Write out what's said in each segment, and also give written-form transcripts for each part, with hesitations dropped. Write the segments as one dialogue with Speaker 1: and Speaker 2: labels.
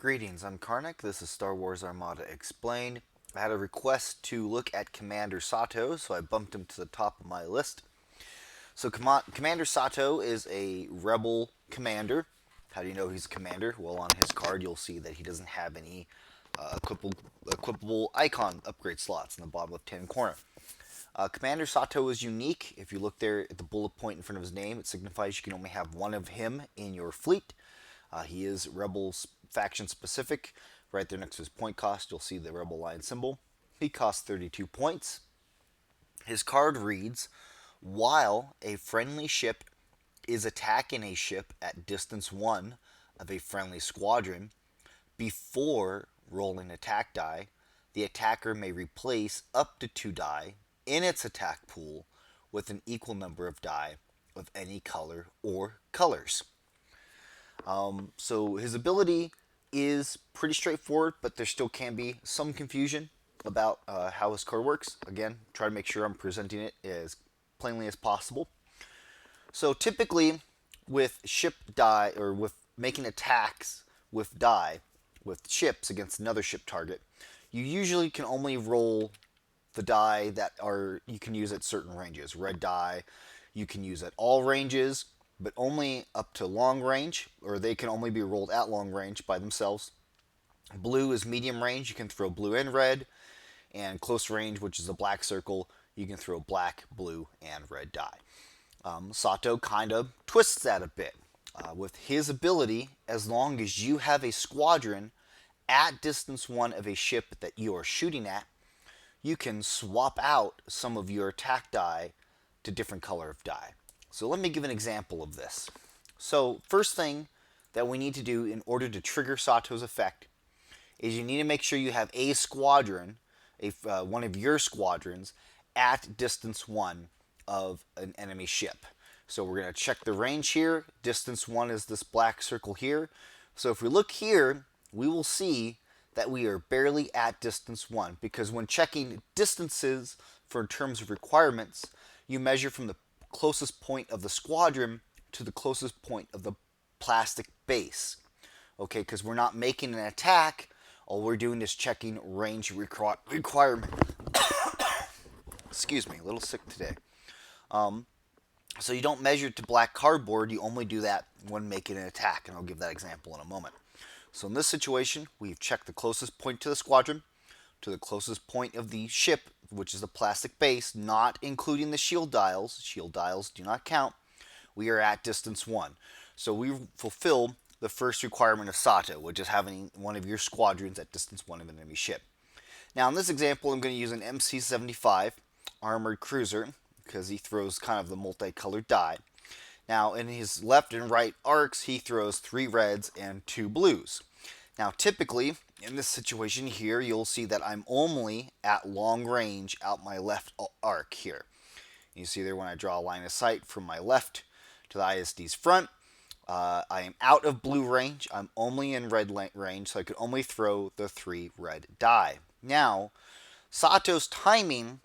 Speaker 1: Greetings, I'm Karnak. This is Star Wars Armada Explained. I had a request to look at Commander Sato, so I bumped him to the top of my list. So, Commander Sato is a rebel commander. How do you know he's a commander? Well, on his card, you'll see that he doesn't have any equipable icon upgrade slots in the bottom left-hand corner. Commander Sato is unique. If you look there at the bullet point in front of his name, it signifies you can only have one of him in your fleet. He is Rebel faction specific. Right there next to his point cost, you'll see the Rebel Lion symbol. He costs 32 points. His card reads, while a friendly ship is attacking a ship at distance 1 of a friendly squadron, before rolling attack die, the attacker may replace up to 2 die in its attack pool with an equal number of die of any color or colors. So his ability is pretty straightforward, but there still can be some confusion about how his card works. Again, try to make sure I'm presenting it as plainly as possible. So typically, with ship die or with making attacks with die with ships against another ship target, you usually can only roll the die that are you can use at certain ranges. Red die you can use at all ranges, but only up to long range, or they can only be rolled at long range by themselves. Blue is medium range, you can throw blue and red, and close range, which is a black circle, you can throw black, blue, and red die. Sato kind of twists that a bit. With his ability, as long as you have a squadron at distance 1 of a ship that you are shooting at, you can swap out some of your attack die to different color of die. So let me give an example of this. So first thing that we need to do in order to trigger Sato's effect is you need to make sure you have a squadron, one of your squadrons, at distance 1 of an enemy ship. So we're going to check the range here. Distance 1 is this black circle here. So if we look here, we will see that we are barely at distance 1, because when checking distances for terms of requirements, you measure from the closest point of the squadron to the closest point of the plastic base. Okay, because we're not making an attack, all we're doing is checking range requirement. Excuse me, a little sick today. So you don't measure to black cardboard, you only do that when making an attack, and I'll give that example in a moment. So in this situation, we've checked the closest point to the squadron, to the closest point of the ship, which is the plastic base, not including the shield dials. Shield dials do not count. We are at distance 1. So we fulfill the first requirement of Sato, which is having one of your squadrons at distance 1 of an enemy ship. Now in this example, I'm going to use an MC-75 armored cruiser, because he throws kind of the multicolored die. Now, in his left and right arcs, he throws 3 reds and 2 blues. Now, typically, in this situation here, you'll see that I'm only at long range out my left arc here. You see there when I draw a line of sight from my left to the ISD's front, I am out of blue range. I'm only in red range, so I can only throw the 3 red die. Now, Sato's timing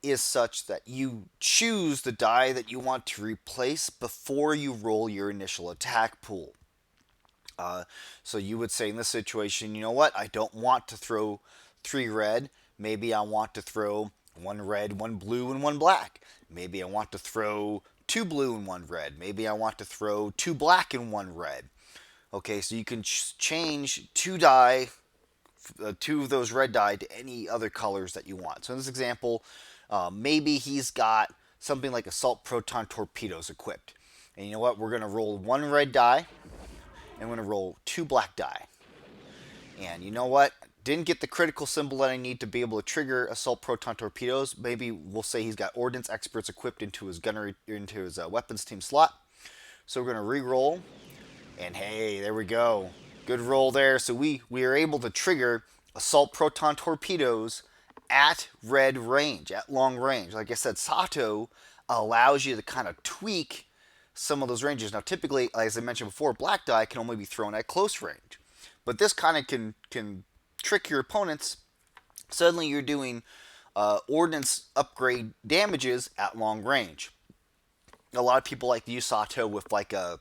Speaker 1: is such that you choose the die that you want to replace before you roll your initial attack pool. So you would say in this situation, you know what, I don't want to throw 3 red. Maybe I want to throw 1 red, 1 blue, and 1 black. Maybe I want to throw 2 blue and 1 red. Maybe I want to throw 2 black and 1 red. Okay, so you can change 2 die, 2 of those red die to any other colors that you want. So in this example, maybe he's got something like assault proton torpedoes equipped. And you know what? We're going to roll 1 red die, and we're going to roll 2 black die. And you know what? Didn't get the critical symbol that I need to be able to trigger assault proton torpedoes. Maybe we'll say he's got ordnance experts equipped into his gunnery, into his weapons team slot. So we're going to re-roll, and hey, there we go. Good roll there. So we are able to trigger assault proton torpedoes at red range, at long range. Like I said, Sato allows you to kind of tweak some of those ranges. Now, typically, as I mentioned before, black die can only be thrown at close range. But this kind of can trick your opponents. Suddenly you're doing ordnance upgrade damages at long range. A lot of people like to use Sato with like a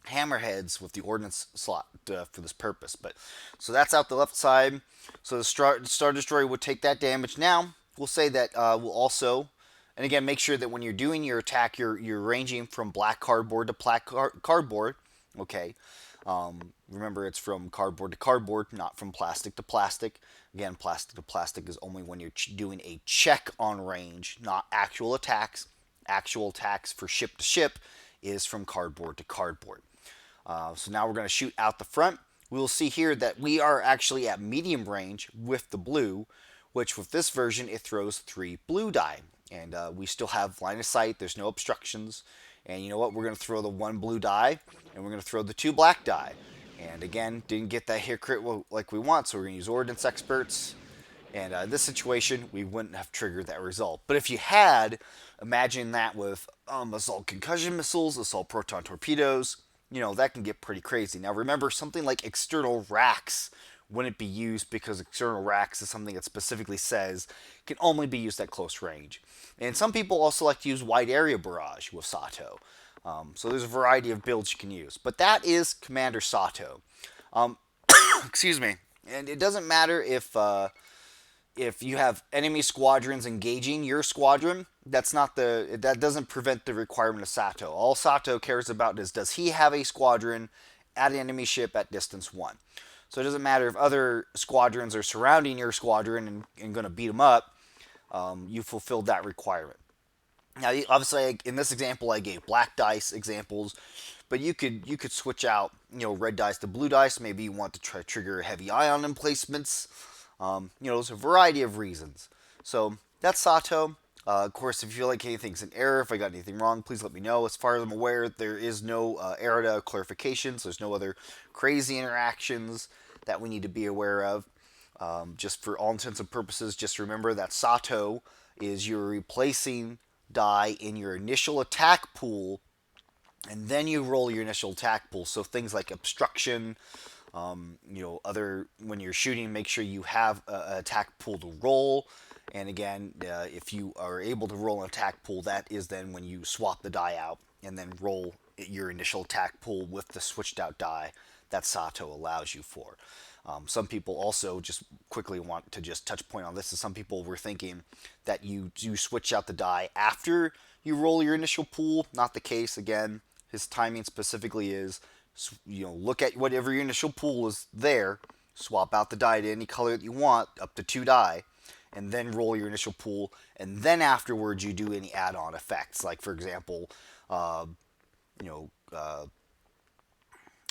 Speaker 1: hammerheads with the ordnance slot for this purpose. But so that's out the left side. So the Star Destroyer would take that damage. Now we'll say that we'll also, and again, make sure that when you're doing your attack, you're ranging from black cardboard to black cardboard. Okay. Remember, it's from cardboard to cardboard, not from plastic to plastic. Again, plastic to plastic is only when you're doing a check on range, not actual attacks. Actual attacks for ship to ship is from cardboard to cardboard. So now we're going to shoot out the front. We'll see here that we are actually at medium range with the blue, which with this version it throws 3 blue die. And we still have line of sight, there's no obstructions. And you know what? We're going to throw the 1 blue die, and we're going to throw the 2 black die. And again, didn't get that hit crit like we want, so we're going to use Ordnance Experts. And in this situation, we wouldn't have triggered that result. But if you had, imagine that with assault concussion missiles, assault proton torpedoes, that can get pretty crazy. Now remember, something like external racks wouldn't be used because external racks is something that specifically says can only be used at close range. And some people also like to use wide area barrage with Sato. So there's a variety of builds you can use. But that is Commander Sato. Excuse me. And it doesn't matter if you have enemy squadrons engaging your squadron, that doesn't prevent the requirement of Sato. All Sato cares about is, does he have a squadron at an enemy ship at distance 1? So it doesn't matter if other squadrons are surrounding your squadron and going to beat them up. You fulfilled that requirement. Now, obviously, in this example, I gave black dice examples, but you could switch out red dice to blue dice. Maybe you want to try to trigger heavy ion emplacements. There's a variety of reasons. So that's Sato. Of course, if you feel like anything's an error, if I got anything wrong, please let me know. As far as I'm aware, there is no errata clarifications. There's no other crazy interactions that we need to be aware of. Just for all intents and purposes, just remember that Sato is you're replacing die in your initial attack pool, and then you roll your initial attack pool. So things like obstruction, other when you're shooting, make sure you have an attack pool to roll. And again, if you are able to roll an attack pool, that is then when you swap the die out and then roll your initial attack pool with the switched out die that Sato allows you for. Some people also just quickly want to just touch point on this. Is some people were thinking that you do switch out the die after you roll your initial pool. Not the case. Again, his timing specifically is, look at whatever your initial pool is there, swap out the die to any color that you want, up to 2 die, and then roll your initial pool, and then afterwards you do any add-on effects, like for example,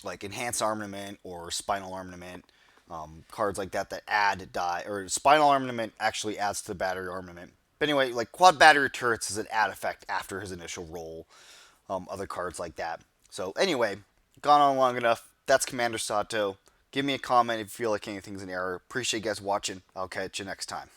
Speaker 1: like enhanced armament or spinal armament, cards like that add die, or spinal armament actually adds to the battery armament. But anyway, like quad battery turrets is an add effect after his initial roll. Other cards like that. So anyway, gone on long enough. That's Commander Sato. Give me a comment if you feel like anything's an error. Appreciate you guys watching. I'll catch you next time.